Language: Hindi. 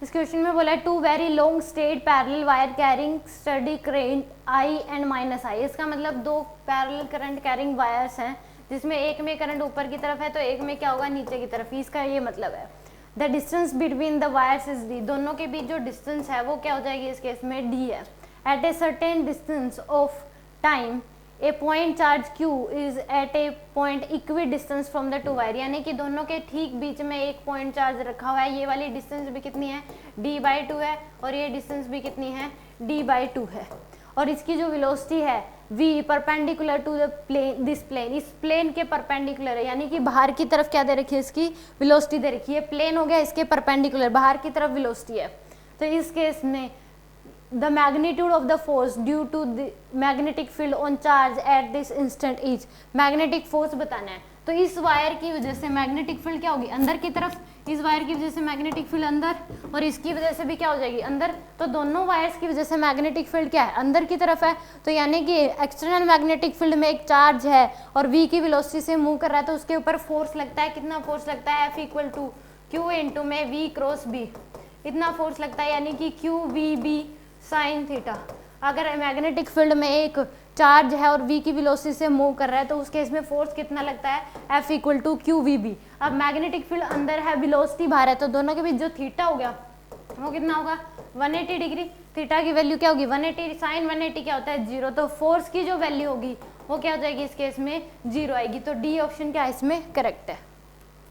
इस क्वेश्चन में बोला है two very long straight parallel wire carrying steady current I and minus I. इसका मतलब दो पैरेलल करंट कैरिंग वायर्स हैं जिसमें एक में करंट ऊपर की तरफ है तो एक में क्या होगा नीचे की तरफ, इसका ये मतलब है। The distance between the wires is D, दोनों के बीच जो डिस्टेंस है वो क्या हो जाएगी इस केस में डी है। At a certain distance of time a point charge Q is at a point equidistant from the two wire, यानी कि दोनों के ठीक बीच में एक पॉइंट चार्ज रखा हुआ है। ये वाली डिस्टेंस भी कितनी है d/2 है और ये डिस्टेंस भी कितनी है d/2 है। और इसकी जो वेलोसिटी है v perpendicular to the plane, this plane, इस प्लेन के परपेंडिकुलर है, यानी कि बाहर की तरफ क्या दे रखी है इसकी वेलोसिटी दे रखी है। प्लेन हो गया इसके परपेंडिकुलर, बाहर की तरफ वेलोसिटी है। तो इस केस में the magnitude of the force due to the magnetic field on charge at this instant is, magnetic force बताना है। तो इस वायर की वजह से मैग्नेटिक फील्ड क्या होगी अंदर की तरफ, इस वायर की वजह से मैग्नेटिक फील्ड अंदर और इसकी वजह से भी क्या हो जाएगी अंदर। तो दोनों वायर्स की वजह से मैग्नेटिक फील्ड क्या है अंदर की तरफ है। तो यानी कि एक्सटर्नल मैग्नेटिक फील्ड में एक चार्ज है और v की वेलोसिटी से मूव कर रहा है तो उसके ऊपर फोर्स लगता है। कितना फोर्स लगता है F equal to Q into में v क्रॉस b, इतना फोर्स लगता है, यानी कि QVB साइन थीटा। अगर मैग्नेटिक फील्ड में एक चार्ज है और v की वेलोसिटी से मूव कर रहा है तो उस केस में फोर्स कितना लगता है F इक्वल टू QVB। अब मैग्नेटिक फील्ड अंदर है, वेलोसिटी बाहर है, तो दोनों के बीच जो थीटा हो गया वो कितना होगा 180 डिग्री। थीटा की वैल्यू क्या होगी 180, साइन 180 क्या होता है 0, तो फोर्स की जो वैल्यू होगी वो क्या हो जाएगी इस केस में 0 आएगी। तो डी ऑप्शन क्या है इसमें करेक्ट है।